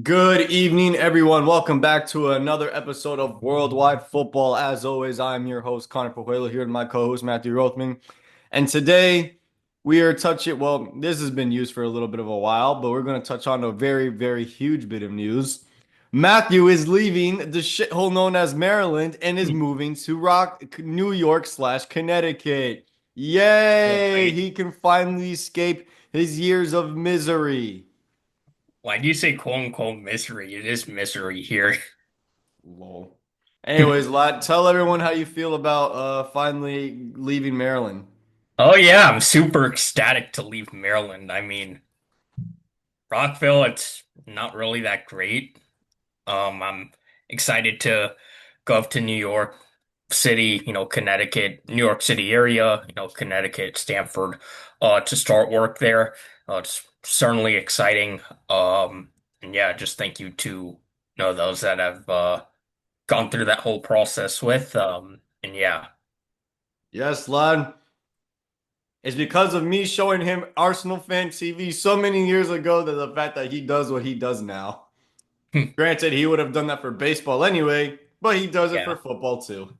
Good evening, everyone. Welcome back to another episode of Worldwide Football. As always, I'm your host, Connor Pajuelo, here with my co-host, Matthew Rothman. And today we are touching, well, this has been used for a little bit of a while, but we're going to touch on a very, very huge bit of news. Matthew is leaving the shithole known as Maryland and is moving to New York slash Connecticut. Oh, Yay! wait. He can finally escape his years of misery. Why do you say quote unquote misery? It is misery here. Lol. Anyways, lad, tell everyone how you feel about finally leaving Maryland. Oh yeah, I'm super ecstatic to leave Maryland. Rockville, it's not really that great. I'm excited to go up to New York City, Connecticut, New York City area, Connecticut, Stamford, to start work there. It's certainly exciting. And yeah, just thank you to those that have gone through that whole process with. And yeah, Yes, lad. It's because of me showing him Arsenal fan TV so many years ago that the fact that he does what he does now. Granted, he would have done that for baseball anyway, but he does it for yeah, football too.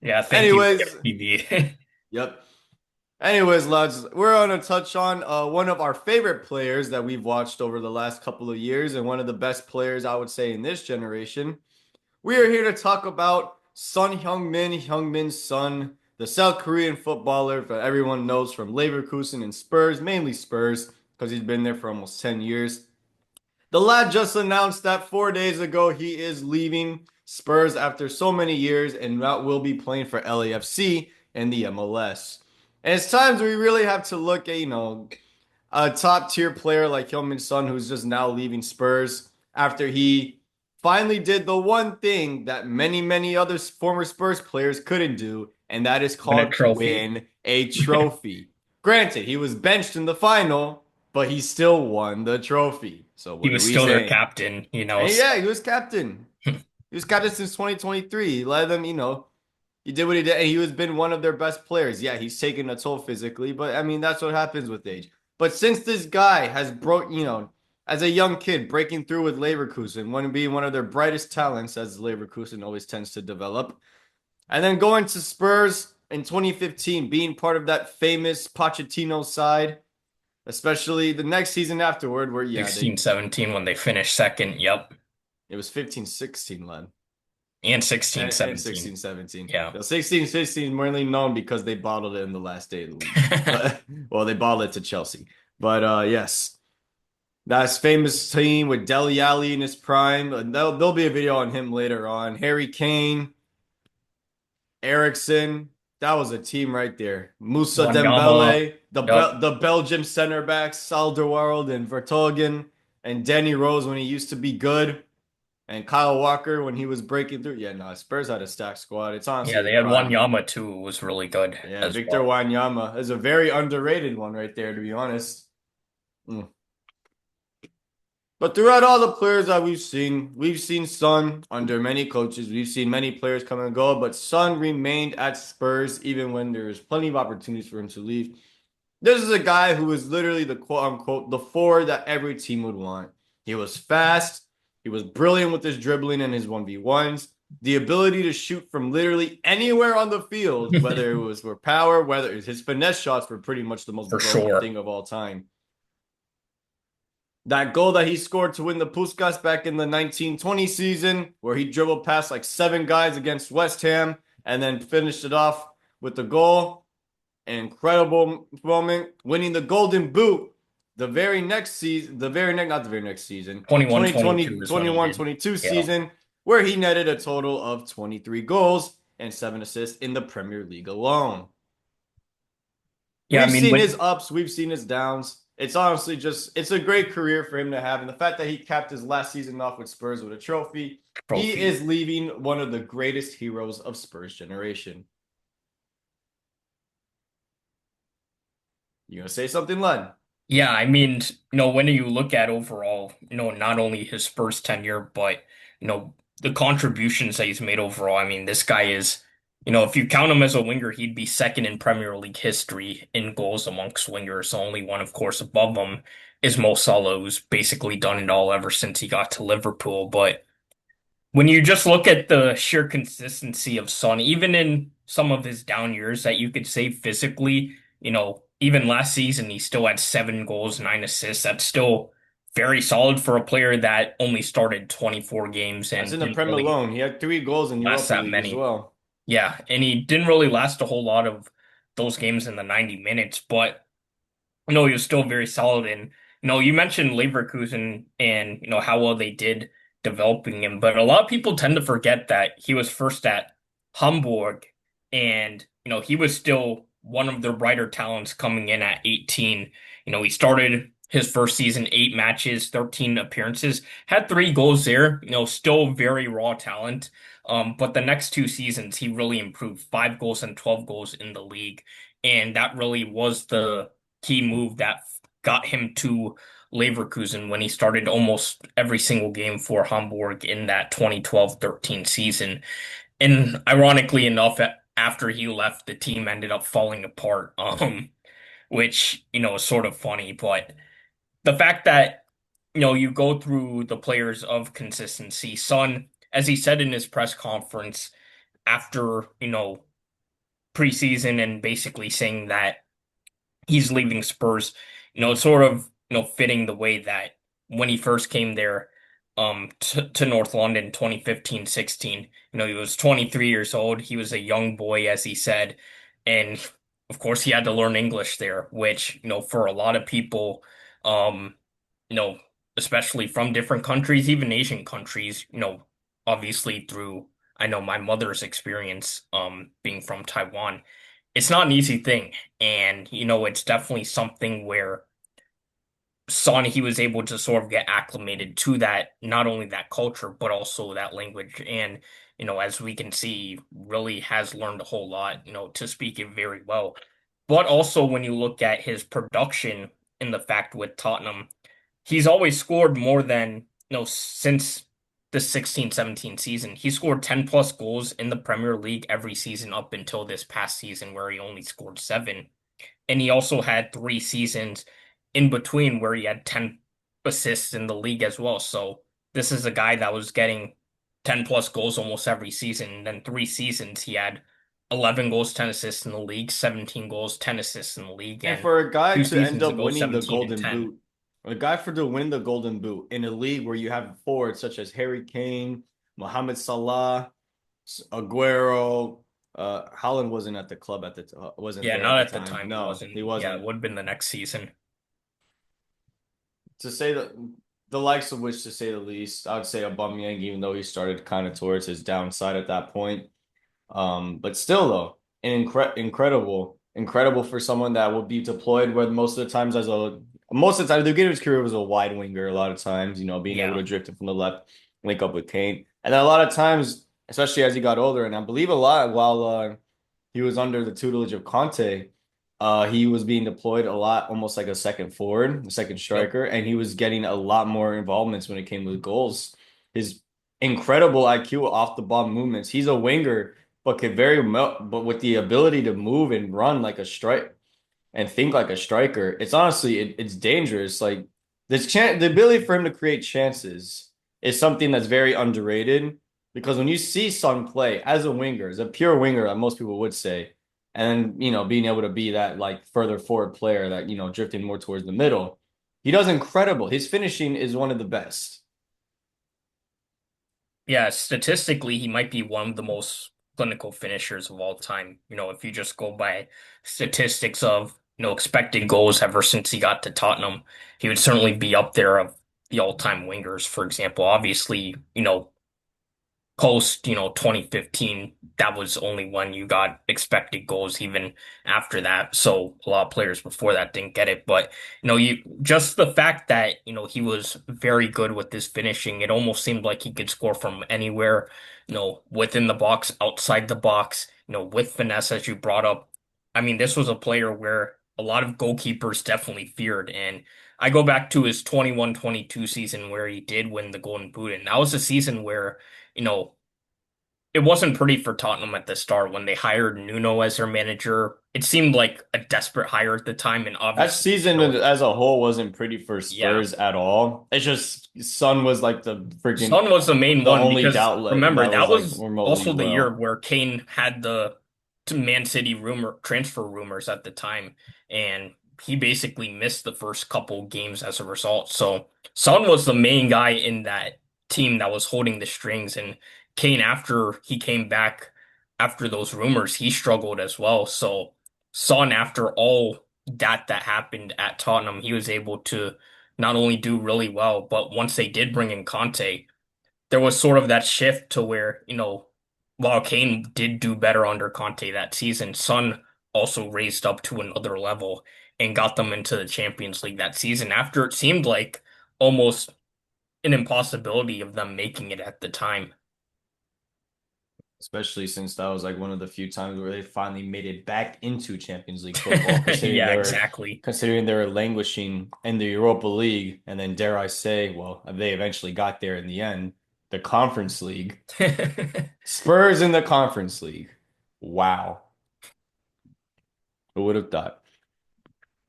yeah. Thank you, Anyways, FPV. yep. Anyways, lads, we're going to touch on one of our favorite players that we've watched over the last couple of years and one of the best players, I would say, in this generation. We are here to talk about Son Heung-Min, Heung-Min's son, the South Korean footballer that everyone knows from Leverkusen and Spurs, mainly Spurs, because he's been there for almost 10 years. The lad just announced that 4 days ago he is leaving Spurs after so many years and now will be playing for LAFC and the MLS. And it's times we really have to look at, a top tier player like Heung-Min Son, who's just now leaving Spurs after he finally did the one thing that many, many other former Spurs players couldn't do, and that is Win a called trophy. win a trophy. Granted, he was benched in the final, but he still won the trophy. So He what are was we still their saying? captain, And so yeah, he was captain. He was captain since 2023. He led them, he did what he did, and he has been one of their best players. Yeah, he's taken a toll physically, but I mean that's what happens with age. But since this guy has broke, as a young kid breaking through with Leverkusen, one being one of their brightest talents, as Leverkusen always tends to develop, and then going to Spurs in 2015, being part of that famous Pochettino side, especially the next season afterward, where yeah, 16, they 17 when they finished second. Yep. it was 15-16 led. And 16, And 17. 16, 17. Yeah. The 16, 16 is mainly known because they bottled it in the last day of the league. But well, they bottled it to Chelsea. But yes, that's famous team with Dele Alli in his prime. There'll be a video on him later on. Harry Kane, Ericsson. That was a team right there. Musa Wanyama. Dembele, Yep. the Belgium center backs, Salderweireld and Vertonghen, and Danny Rose when he used to be good. And Kyle Walker when he was breaking through. Yeah, no, Spurs had a stacked squad. It's Yeah, honestly a they had prime. Wanyama too, who was really good Yeah, as Victor well. Wanyama is a very underrated one right there, to be honest. Mm. But throughout all the players that we've seen Son under many coaches. We've seen many players come and go, but Son remained at Spurs even when there was plenty of opportunities for him to leave. This is a guy who was literally the quote unquote the forward that every team would want. He was fast. He was brilliant with his dribbling and his 1v1s. The ability to shoot from literally anywhere on the field, whether it was for power, whether his finesse shots were pretty much the most For broken sure. thing of all time. That goal that he scored to win the Puskas back in the 1920 season, where he dribbled past like seven guys against West Ham and then finished it off with the goal. An incredible moment, winning the Golden Boot the very next season, not the very next season, 21, 22 2020 is when he did. 22 Yeah. season, where he netted a total of 23 goals and 7 assists in the Premier League alone. Yeah, I We've mean, seen when his ups, we've seen his downs. It's honestly it's a great career for him to have. And the fact that he capped his last season off with Spurs with a trophy, he trophy. is leaving one of the greatest heroes of Spurs generation. You gonna say something, Lud? Yeah, I mean, when you look at overall, not only his first tenure, but, the contributions that he's made overall, I mean, this guy is If you count him as a winger, he'd be second in Premier League history in goals amongst wingers. The only one, of course, above him is Mo Salah, who's basically done it all ever since he got to Liverpool. But when you just look at the sheer consistency of Son, even in some of his down years that you could say physically, even last season he still had 7 goals, 9 assists. That's still very solid for a player that only started 24 games That's and in the didn't Prem really alone. He had 3 goals in last Europa that League as many. well. Yeah, and he didn't really last a whole lot of those games in the 90 minutes, but no, he was still very solid. And you mentioned Leverkusen and how well they did developing him, but a lot of people tend to forget that he was first at Hamburg, and he was still one of their brighter talents coming in at 18. He started his first season 8 matches, 13 appearances, had 3 goals there. Still very raw talent. But the next 2 seasons he really improved, 5 goals and 12 goals in the league, and that really was the key move that got him to Leverkusen when he started almost every single game for Hamburg in that 2012-13 season. And ironically enough, after he left, the team ended up falling apart, which, is sort of funny. But the fact that, you go through the players of consistency, Son, as he said in his press conference after, preseason and basically saying that he's leaving Spurs, it's sort of, fitting the way that when he first came there, to North London 2015-16, he was 23 years old. He was a young boy, as he said. And of course, he had to learn English there, which, for a lot of people, um, you know, especially from different countries, even Asian countries, obviously through, I know my mother's experience, being from Taiwan, it's not an easy thing. And, it's definitely something where Son, he was able to sort of get acclimated to that, not only that culture, but also that language. And, as we can see, really has learned a whole lot, to speak it very well. But also when you look at his production in the fact with Tottenham, he's always scored more than, since the 16-17 season. He scored 10 plus goals in the Premier League every season up until this past season where he only scored 7. And he also had 3 seasons in between where he had 10 assists in the league as well. So this is a guy that was getting 10 plus goals almost every season. And then 3 seasons he had 11 goals, 10 assists in the league, 17 goals, 10 assists in the league, And and for a guy two to end seasons up ago, winning the 17 and Golden 10. Boot, a guy for to win the Golden Boot in a league where you have forwards such as Harry Kane, Mohamed Salah, Aguero, Haaland wasn't at the club at wasn't Yeah, there at not the at the time. time he No, he wasn't. Yeah, it wasn't. would have been the next season. To say the likes of which, to say the least, I would say Aubameyang, even though he started kind of towards his downside at that point. But still though, incredible for someone that will be deployed where most of the time the beginning of his career was a wide winger a lot of times, being able Yeah. to drift it from the left, link up with Kane. And then a lot of times, especially as he got older, and I believe a lot while he was under the tutelage of Conte, he was being deployed a lot, almost like a second forward, a second Yep. striker, and he was getting a lot more involvements when it came to goals. His incredible IQ off the ball movements. He's a winger, but but with the ability to move and run like a strike and think like a striker. It's honestly it's dangerous. Like the ability for him to create chances is something that's very underrated because when you see Son play as a winger, as a pure winger, that most people would say, and then being able to be that like further forward player that drifting more towards the middle, he does incredible. His finishing is one of the best. Yeah, statistically, he might be one of the most clinical finishers of all time. If you just go by statistics of, expected goals ever since he got to Tottenham, he would certainly be up there of the all-time wingers, for example. Obviously, post, 2015, that was only when you got expected goals even after that. So a lot of players before that didn't get it. But, you just the fact that, he was very good with his finishing, it almost seemed like he could score from anywhere, within the box, outside the box, with finesse, as you brought up. I mean, this was a player where a lot of goalkeepers definitely feared. And I go back to his 21-22 season where he did win the Golden Boot. And that was a season where, you know, it wasn't pretty for Tottenham at the start when they hired Nuno as their manager. It seemed like a desperate hire at the time, and That obviously, season as a whole wasn't pretty for yeah. Spurs at all. It's just Son was like the freaking Son was the main the one only because doubt remember that that was like was remotely also the year well. where Kane had the Man City rumor transfer rumors at the time, and he basically missed the first couple games as a result. So Son was the main guy in that team that was holding the strings, and Kane after he came back after those rumors, he struggled as well. So Son after all that happened at Tottenham, he was able to not only do really well, but once they did bring in Conte, there was sort of that shift to where, while Kane did do better under Conte that season, Son also raised up to another level and got them into the Champions League that season after it seemed like almost an impossibility of them making it at the time. Especially since that was like one of the few times where they finally made it back into Champions League football, Yeah, exactly. considering they were languishing in the Europa League, and then dare I say, well, they eventually got there in the end, the Conference League. Spurs in the Conference League. Wow. Who would have thought?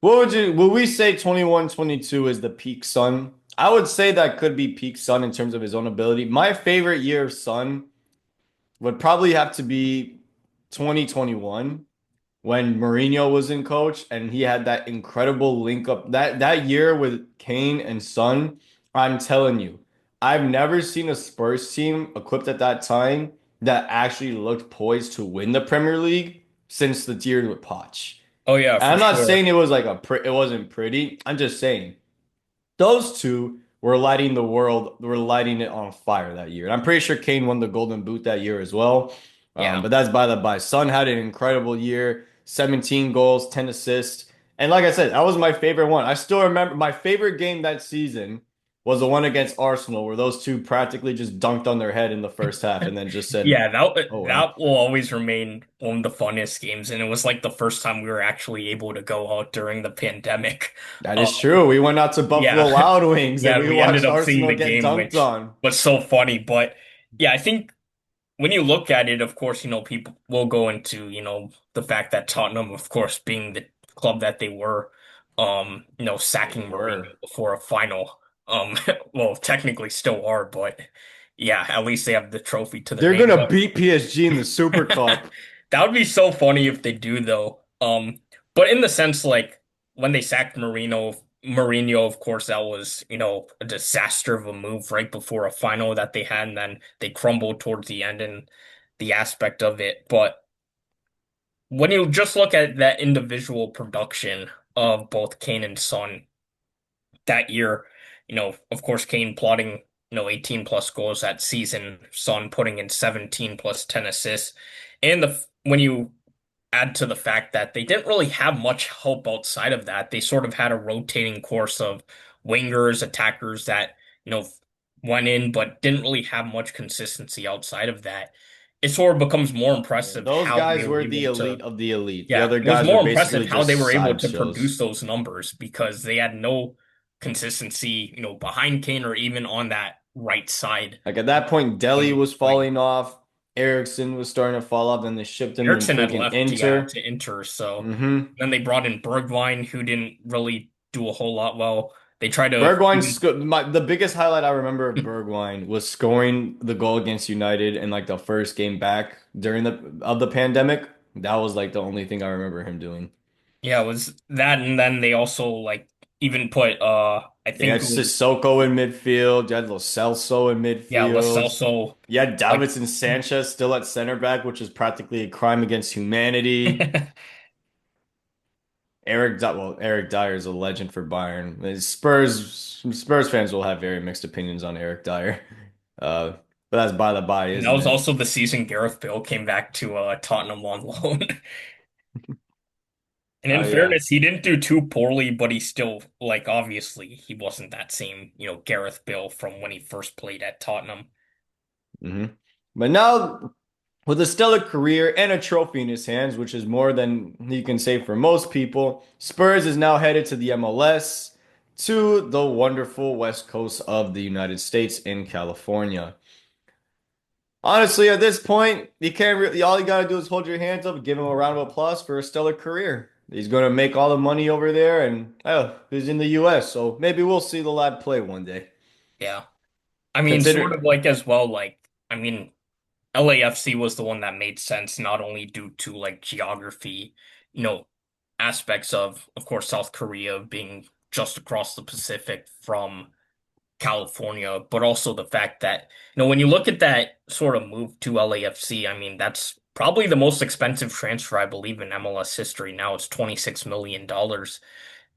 Would we say 21-22 is the peak Sun? I would say that could be peak Sun in terms of his own ability. My favorite year of Sun would probably have to be 2021 when Mourinho was in coach and he had that incredible link up that year with Kane and Son. I'm telling you, I've never seen a Spurs team equipped at that time that actually looked poised to win the Premier League since the year with Poch. Oh yeah, And for I'm not sure. saying it was like it wasn't pretty. I'm just saying those two were lighting it on fire that year. And I'm pretty sure Kane won the Golden Boot that year as well. Yeah. But that's by the by. Son had an incredible year, 17 goals, 10 assists. And like I said, that was my favorite one. I still remember my favorite game that season was the one against Arsenal where those two practically just dunked on their head in the first half and then just said, Yeah, "Oh well." that will always remain one of the funnest games, and it was like the first time we were actually able to go out during the pandemic. That Uh, is true. We went out to yeah, Buffalo Wild Wings and yeah, we we ended watched up seeing Arsenal the get game, dunked which on. was so funny. But yeah, I think when you look at it, of course, people will go into, the fact that Tottenham, of course, being the club that they were, They sacking were. Mourinho before a final. Well, technically still are, but yeah, at least they have the trophy to their They're name. gonna But beat PSG in the Super Cup. that would be so funny if they do, though. But in the sense, like when they sacked Mourinho, of course, that was, a disaster of a move right before a final that they had, and then they crumbled towards the end and the aspect of it. But when you just look at that individual production of both Kane and Son that year, of course, Kane plotting, 18 plus goals that season, Son putting in 17 plus 10 assists. And when you add to the fact that they didn't really have much help outside of that. They sort of had a rotating course of wingers, attackers that, went in, but didn't really have much consistency outside of that. It sort of becomes more Yeah, impressive those how they guys were were the able to, elite of the elite. The yeah, other it was guys were more impressive basically how they just were able to produce sideshows. those numbers because they had no consistency, behind Kane or even on that right side Like at that point, when Delhi he was was playing. falling off. Ericsson was starting to fall off. Then they shipped him to Ericsson had freaking left, yeah, Inter. to Inter, so Mm-hmm. then they brought in Bergwijn, who didn't really do a whole lot well. They tried to Bergwijn, even, the biggest highlight I remember of Bergwijn was scoring the goal against United in like the first game back during the pandemic. That was like the only thing I remember him doing. yeah, it was that, and then they also like even put I You had think it was Sissoko in midfield. You had Lo Celso in yeah, Lo midfield. Celso You had like Davinson Sanchez still at center back, which is practically a crime against humanity. Eric Dyer is a legend for Bayern. Spurs fans will have very mixed opinions on Eric Dyer. Uh, but that's by the by, and that isn't was it? also the season Gareth Bale came back to Tottenham on loan. And Oh in yeah. fairness, he didn't do too poorly, but he still like obviously he wasn't that same, Gareth Bale from when he first played at Tottenham. hmm But now, with a stellar career and a trophy in his hands, which is more than you can say for most people, Spurs is now headed to the MLS to the wonderful west coast of the United States in California. Honestly, at this point, you can't really, all you gotta do is hold your hands up and give him a round of applause for a stellar career. He's gonna make all the money over there, and oh, he's in the US, so maybe we'll see the lad play one day. Yeah. I mean, sort Consider, of like as well, like, I mean, LAFC was the one that made sense, not only due to like geography, you know, aspects of course, South Korea being just across the Pacific from California, but also the fact that, when you look at that sort of move to LAFC, I mean, that's probably the most expensive transfer, I believe, in MLS history. Now it's $26 million.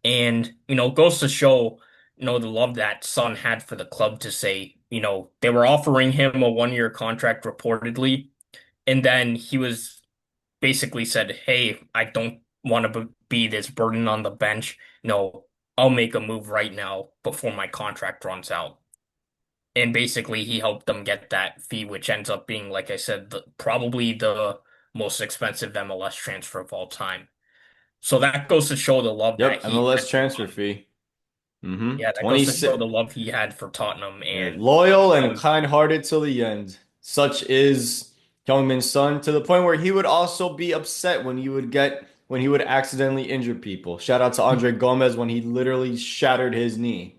And, goes to show, the love that Son had for the club to say, they were offering him a 1-year contract reportedly. And then he was basically said, hey, I don't want to be this burden on the bench. I'll make a move right now before my contract runs out. And basically, he helped them get that fee, which ends up being, like I said, probably the most expensive MLS transfer of all time. So that goes to show the love yep, that he had MLS for transfer Tottenham. fee. Mm-hmm. Yeah, that goes to show 26. the love he had for Tottenham. And Loyal and um, kind-hearted till the end. Such is Heung-Min's son, to the point where he would also be upset when he would accidentally injure people. Shout out to Andre Gomez when he literally shattered his knee.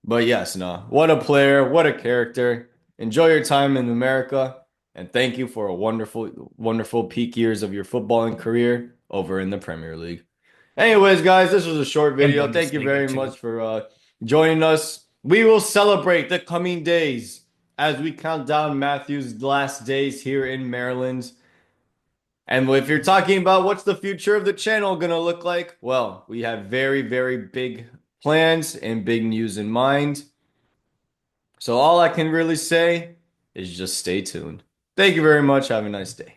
But yes, no. What a player, what a character. Enjoy your time in America, and thank you for a wonderful, wonderful peak years of your footballing career over in the Premier League. Anyways, guys, this was a short and video. Thank you Bundesliga very too. much for joining us. We will celebrate the coming days as we count down Matthew's last days here in Maryland. And if you're talking about what's the future of the channel gonna look like, well, we have very, very big plans and big news in mind. So all I can really say is just stay tuned. Thank you very much. Have a nice day.